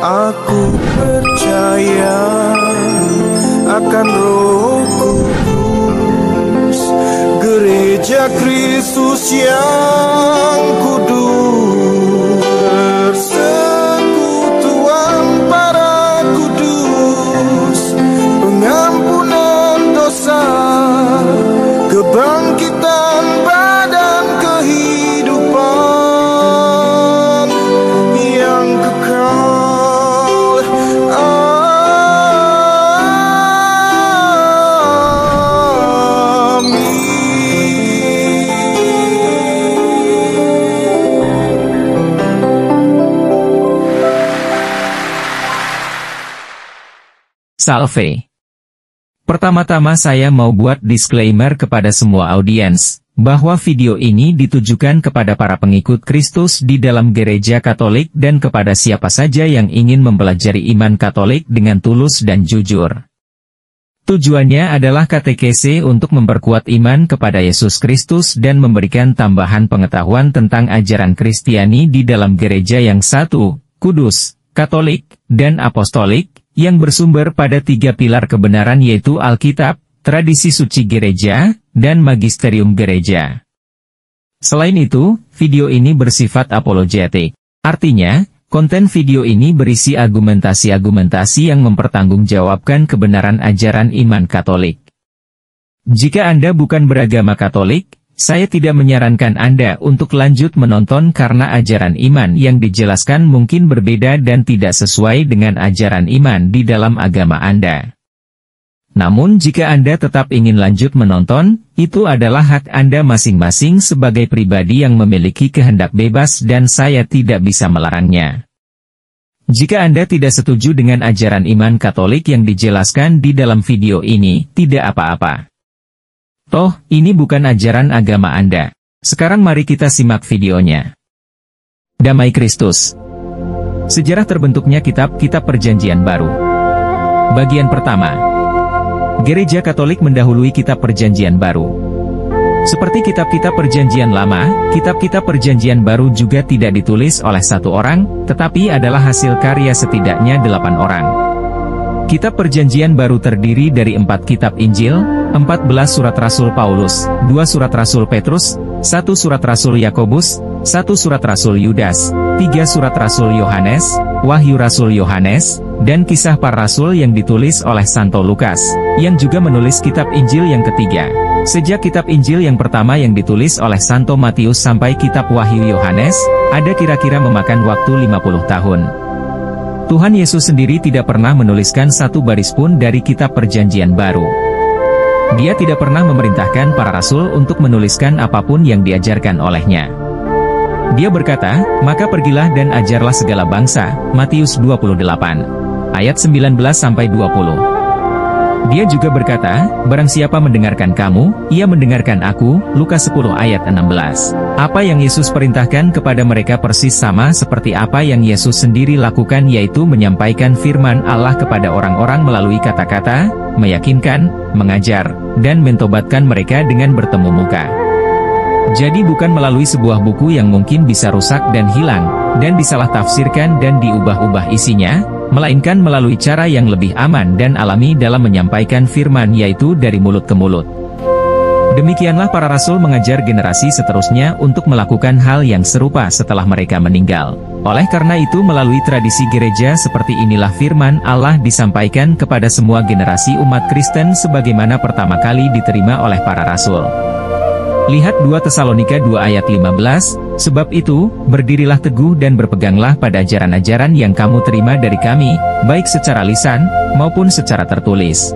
Aku percaya akan Roh Kudus, Gereja Kristus yang kudus, persekutuan para kudus, pengampunan dosa, kebangkitan badan, kehidupan yang kekal. Salve. Pertama-tama saya mau buat disclaimer kepada semua audiens, bahwa video ini ditujukan kepada para pengikut Kristus di dalam gereja Katolik dan kepada siapa saja yang ingin mempelajari iman Katolik dengan tulus dan jujur. Tujuannya adalah katekese untuk memperkuat iman kepada Yesus Kristus dan memberikan tambahan pengetahuan tentang ajaran Kristiani di dalam gereja yang satu, kudus, Katolik, dan Apostolik, yang bersumber pada 3 pilar kebenaran yaitu Alkitab, tradisi suci gereja, dan magisterium gereja. Selain itu, video ini bersifat apologetik. Artinya, konten video ini berisi argumentasi-argumentasi yang mempertanggungjawabkan kebenaran ajaran iman Katolik. Jika Anda bukan beragama Katolik, saya tidak menyarankan Anda untuk lanjut menonton karena ajaran iman yang dijelaskan mungkin berbeda dan tidak sesuai dengan ajaran iman di dalam agama Anda. Namun jika Anda tetap ingin lanjut menonton, itu adalah hak Anda masing-masing sebagai pribadi yang memiliki kehendak bebas dan saya tidak bisa melarangnya. Jika Anda tidak setuju dengan ajaran iman Katolik yang dijelaskan di dalam video ini, tidak apa-apa. Toh, ini bukan ajaran agama Anda. Sekarang mari kita simak videonya. Damai Kristus. Sejarah terbentuknya kitab-kitab Perjanjian Baru. Bagian pertama. Gereja Katolik mendahului kitab Perjanjian Baru. Seperti kitab-kitab Perjanjian Lama, kitab-kitab Perjanjian Baru juga tidak ditulis oleh satu orang, tetapi adalah hasil karya setidaknya 8 orang. Kitab Perjanjian Baru terdiri dari 4 kitab Injil, 14 surat Rasul Paulus, 2 surat Rasul Petrus, 1 surat Rasul Yakobus, 1 surat Rasul Yudas, 3 surat Rasul Yohanes, Wahyu Rasul Yohanes, dan Kisah Para Rasul yang ditulis oleh Santo Lukas, yang juga menulis kitab Injil yang ketiga. Sejak kitab Injil yang pertama yang ditulis oleh Santo Matius sampai kitab Wahyu Yohanes, ada kira-kira memakan waktu 50 tahun. Tuhan Yesus sendiri tidak pernah menuliskan satu baris pun dari kitab Perjanjian Baru. Dia tidak pernah memerintahkan para rasul untuk menuliskan apapun yang diajarkan olehnya. Dia berkata, "Maka pergilah dan ajarlah segala bangsa." Matius 28, ayat 19-20. Dia juga berkata, "Barang siapa mendengarkan kamu, ia mendengarkan aku." Lukas 10 ayat 16. Apa yang Yesus perintahkan kepada mereka persis sama seperti apa yang Yesus sendiri lakukan, yaitu menyampaikan firman Allah kepada orang-orang melalui kata-kata, meyakinkan, mengajar, dan mentobatkan mereka dengan bertemu muka. Jadi bukan melalui sebuah buku yang mungkin bisa rusak dan hilang, dan disalah tafsirkan dan diubah-ubah isinya, melainkan melalui cara yang lebih aman dan alami dalam menyampaikan firman, yaitu dari mulut ke mulut. Demikianlah para rasul mengajar generasi seterusnya untuk melakukan hal yang serupa setelah mereka meninggal. Oleh karena itu melalui tradisi gereja seperti inilah firman Allah disampaikan kepada semua generasi umat Kristen sebagaimana pertama kali diterima oleh para rasul. Lihat 2 Tesalonika 2 ayat 15, "Sebab itu, berdirilah teguh dan berpeganglah pada ajaran-ajaran yang kamu terima dari kami, baik secara lisan, maupun secara tertulis."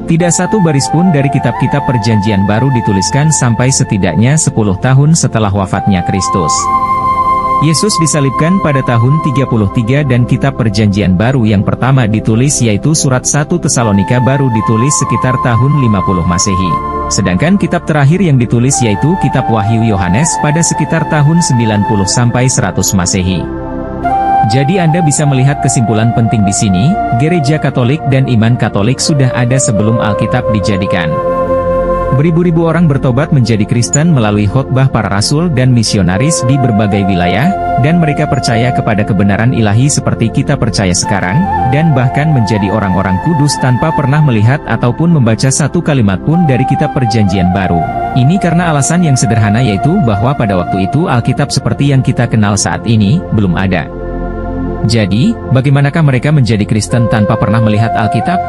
Tidak satu baris pun dari kitab-kitab Perjanjian Baru dituliskan sampai setidaknya 10 tahun setelah wafatnya Kristus. Yesus disalibkan pada tahun 33 dan kitab Perjanjian Baru yang pertama ditulis yaitu surat 1 Tesalonika baru ditulis sekitar tahun 50 Masehi. Sedangkan kitab terakhir yang ditulis yaitu kitab Wahyu Yohanes pada sekitar tahun 90 sampai 100 Masehi. Jadi Anda bisa melihat kesimpulan penting di sini, gereja Katolik dan iman Katolik sudah ada sebelum Alkitab dijadikan. Beribu-ribu orang bertobat menjadi Kristen melalui khotbah para rasul dan misionaris di berbagai wilayah, dan mereka percaya kepada kebenaran ilahi seperti kita percaya sekarang, dan bahkan menjadi orang-orang kudus tanpa pernah melihat ataupun membaca satu kalimat pun dari kitab perjanjian baru. Ini karena alasan yang sederhana, yaitu bahwa pada waktu itu Alkitab seperti yang kita kenal saat ini, belum ada. Jadi, bagaimanakah mereka menjadi Kristen tanpa pernah melihat Alkitab?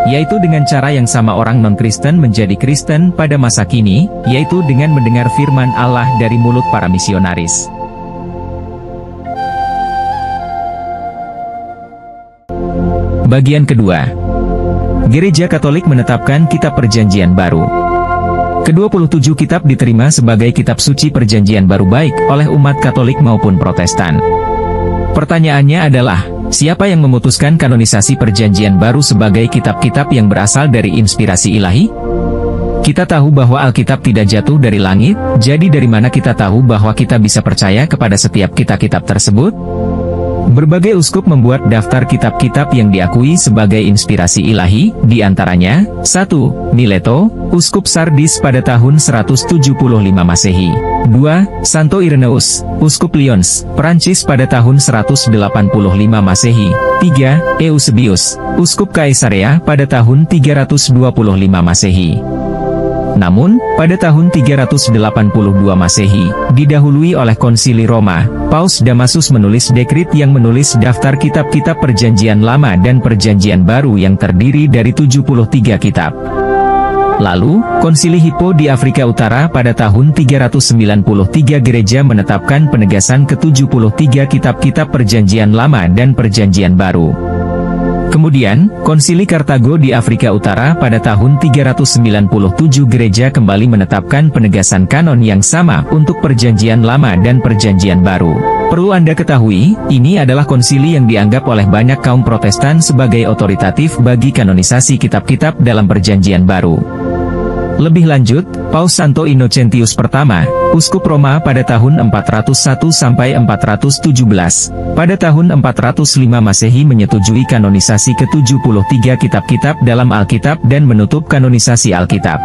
Yaitu dengan cara yang sama orang non-Kristen menjadi Kristen pada masa kini, yaitu dengan mendengar firman Allah dari mulut para misionaris. Bagian kedua. Gereja Katolik menetapkan Kitab Perjanjian Baru. Ke-27 kitab diterima sebagai kitab suci Perjanjian Baru baik oleh umat Katolik maupun Protestan. Pertanyaannya adalah, siapa yang memutuskan kanonisasi Perjanjian Baru sebagai kitab-kitab yang berasal dari inspirasi ilahi? Kita tahu bahwa Alkitab tidak jatuh dari langit, jadi dari mana kita tahu bahwa kita bisa percaya kepada setiap kitab-kitab tersebut? Berbagai uskup membuat daftar kitab-kitab yang diakui sebagai inspirasi ilahi, di antaranya, 1. Mileto, Uskup Sardis pada tahun 175 Masehi. 2. Santo Irenaeus, Uskup Lyons, Prancis pada tahun 185 Masehi. 3. Eusebius, Uskup Kaisarea pada tahun 325 Masehi. Namun, pada tahun 382 Masehi, didahului oleh Konsili Roma, Paus Damasus menulis dekrit yang menulis daftar kitab-kitab Perjanjian Lama dan Perjanjian Baru yang terdiri dari 73 kitab. Lalu, Konsili Hippo di Afrika Utara pada tahun 393 gereja menetapkan penegasan ke-73 kitab-kitab Perjanjian Lama dan Perjanjian Baru. Kemudian, Konsili Kartago di Afrika Utara pada tahun 397 gereja kembali menetapkan penegasan kanon yang sama untuk Perjanjian Lama dan Perjanjian Baru. Perlu Anda ketahui, ini adalah konsili yang dianggap oleh banyak kaum Protestan sebagai otoritatif bagi kanonisasi kitab-kitab dalam Perjanjian Baru. Lebih lanjut, Paus Santo Innocentius pertama, Uskup Roma pada tahun 401 sampai 417, pada tahun 405 Masehi menyetujui kanonisasi ke-73 kitab-kitab dalam Alkitab dan menutup kanonisasi Alkitab.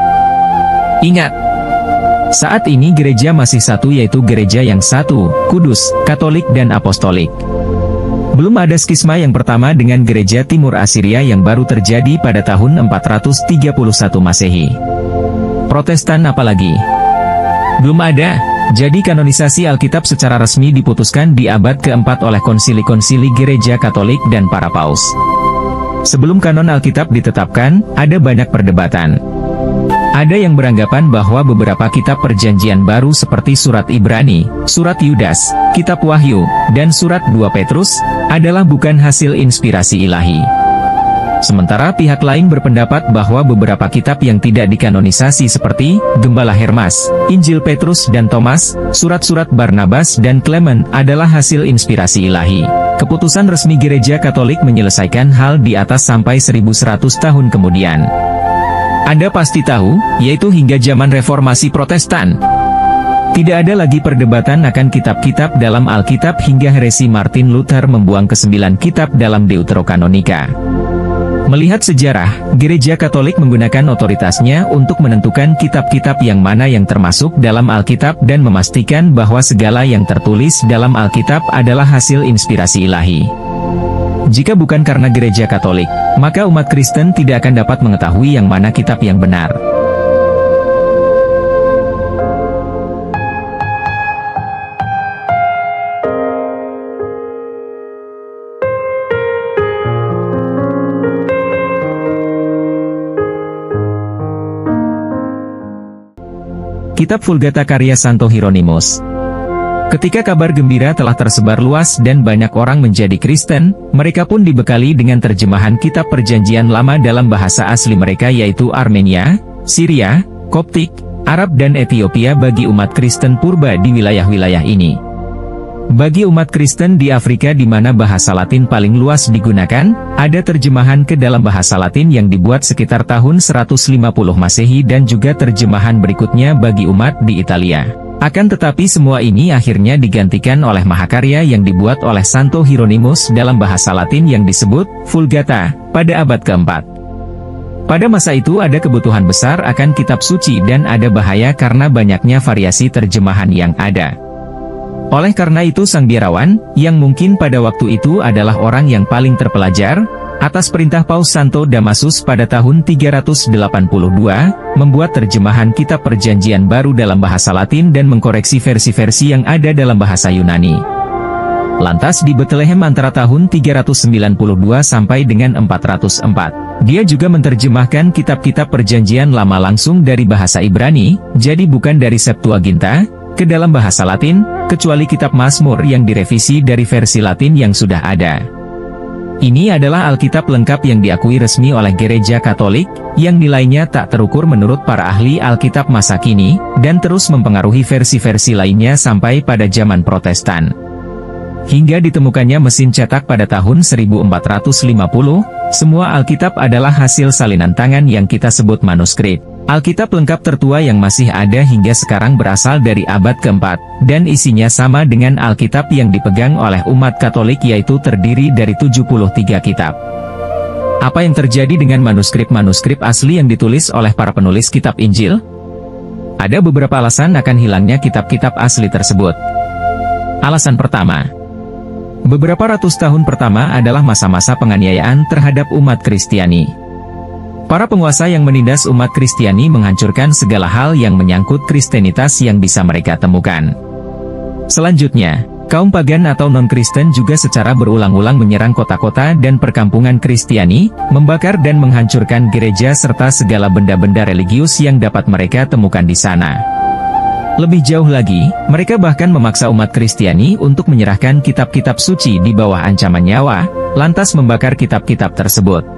Ingat, saat ini gereja masih satu, yaitu gereja yang satu, kudus, Katolik dan Apostolik. Belum ada skisma yang pertama dengan gereja Timur Asiria yang baru terjadi pada tahun 431 Masehi. Protestan apalagi? Belum ada. Jadi kanonisasi Alkitab secara resmi diputuskan di abad keempat oleh konsili-konsili gereja Katolik dan para paus. Sebelum kanon Alkitab ditetapkan, ada banyak perdebatan. Ada yang beranggapan bahwa beberapa kitab Perjanjian Baru seperti surat Ibrani, surat Yudas, kitab Wahyu, dan surat 2 Petrus, adalah bukan hasil inspirasi ilahi. Sementara pihak lain berpendapat bahwa beberapa kitab yang tidak dikanonisasi seperti Gembala Hermas, Injil Petrus dan Thomas, surat-surat Barnabas dan Clement adalah hasil inspirasi ilahi. Keputusan resmi Gereja Katolik menyelesaikan hal di atas sampai 1100 tahun kemudian. Anda pasti tahu, yaitu hingga zaman Reformasi Protestan. Tidak ada lagi perdebatan akan kitab-kitab dalam Alkitab hingga heresi Martin Luther membuang ke-9 kitab dalam Deuterokanonika. Melihat sejarah, Gereja Katolik menggunakan otoritasnya untuk menentukan kitab-kitab yang mana yang termasuk dalam Alkitab dan memastikan bahwa segala yang tertulis dalam Alkitab adalah hasil inspirasi ilahi. Jika bukan karena Gereja Katolik, maka umat Kristen tidak akan dapat mengetahui yang mana kitab yang benar. Kitab Vulgata karya Santo Hieronymus. Ketika kabar gembira telah tersebar luas dan banyak orang menjadi Kristen, mereka pun dibekali dengan terjemahan kitab Perjanjian Lama dalam bahasa asli mereka, yaitu Armenia, Syria, Koptik, Arab dan Ethiopia bagi umat Kristen purba di wilayah-wilayah ini. Bagi umat Kristen di Afrika di mana bahasa Latin paling luas digunakan, ada terjemahan ke dalam bahasa Latin yang dibuat sekitar tahun 150 Masehi dan juga terjemahan berikutnya bagi umat di Italia. Akan tetapi semua ini akhirnya digantikan oleh mahakarya yang dibuat oleh Santo Hieronymus dalam bahasa Latin yang disebut Vulgata pada abad keempat. Pada masa itu ada kebutuhan besar akan kitab suci dan ada bahaya karena banyaknya variasi terjemahan yang ada. Oleh karena itu sang biarawan, yang mungkin pada waktu itu adalah orang yang paling terpelajar, atas perintah Paus Santo Damasus pada tahun 382, membuat terjemahan kitab Perjanjian Baru dalam bahasa Latin dan mengkoreksi versi-versi yang ada dalam bahasa Yunani. Lantas di Bethlehem antara tahun 392 sampai dengan 404, dia juga menerjemahkan kitab-kitab Perjanjian Lama langsung dari bahasa Ibrani, jadi bukan dari Septuaginta, ke dalam bahasa Latin, kecuali kitab Mazmur yang direvisi dari versi Latin yang sudah ada. Ini adalah Alkitab lengkap yang diakui resmi oleh Gereja Katolik, yang nilainya tak terukur menurut para ahli Alkitab masa kini, dan terus mempengaruhi versi-versi lainnya sampai pada zaman Protestan. Hingga ditemukannya mesin cetak pada tahun 1450, semua Alkitab adalah hasil salinan tangan yang kita sebut manuskrip. Alkitab lengkap tertua yang masih ada hingga sekarang berasal dari abad keempat, dan isinya sama dengan Alkitab yang dipegang oleh umat Katolik, yaitu terdiri dari 73 kitab. Apa yang terjadi dengan manuskrip-manuskrip asli yang ditulis oleh para penulis kitab Injil? Ada beberapa alasan akan hilangnya kitab-kitab asli tersebut. Alasan pertama, beberapa ratus tahun pertama adalah masa-masa penganiayaan terhadap umat Kristiani. Para penguasa yang menindas umat Kristiani menghancurkan segala hal yang menyangkut Kristenitas yang bisa mereka temukan. Selanjutnya, kaum pagan atau non-Kristen juga secara berulang-ulang menyerang kota-kota dan perkampungan Kristiani, membakar dan menghancurkan gereja serta segala benda-benda religius yang dapat mereka temukan di sana. Lebih jauh lagi, mereka bahkan memaksa umat Kristiani untuk menyerahkan kitab-kitab suci di bawah ancaman nyawa, lantas membakar kitab-kitab tersebut.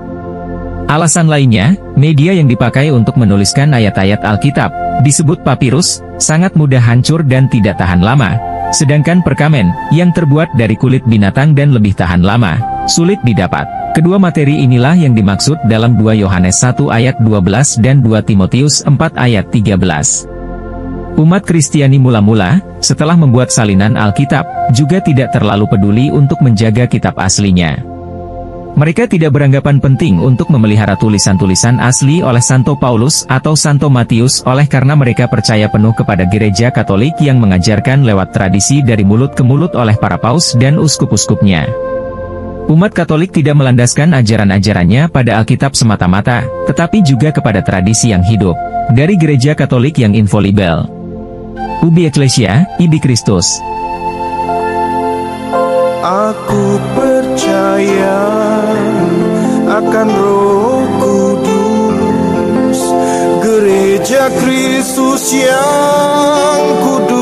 Alasan lainnya, media yang dipakai untuk menuliskan ayat-ayat Alkitab, disebut papirus, sangat mudah hancur dan tidak tahan lama. Sedangkan perkamen, yang terbuat dari kulit binatang dan lebih tahan lama, sulit didapat. Kedua materi inilah yang dimaksud dalam 2 Yohanes 1 ayat 12 dan 2 Timotius 4 ayat 13. Umat Kristiani mula-mula, setelah membuat salinan Alkitab, juga tidak terlalu peduli untuk menjaga kitab aslinya. Mereka tidak beranggapan penting untuk memelihara tulisan-tulisan asli oleh Santo Paulus atau Santo Matius oleh karena mereka percaya penuh kepada Gereja Katolik yang mengajarkan lewat tradisi dari mulut ke mulut oleh para paus dan uskup-uskupnya. Umat Katolik tidak melandaskan ajaran-ajarannya pada Alkitab semata-mata, tetapi juga kepada tradisi yang hidup dari Gereja Katolik yang infalibel. Ubi Ecclesia, Ibi Christus. Aku percaya akan Roh Kudus, Gereja Kristus yang kudus.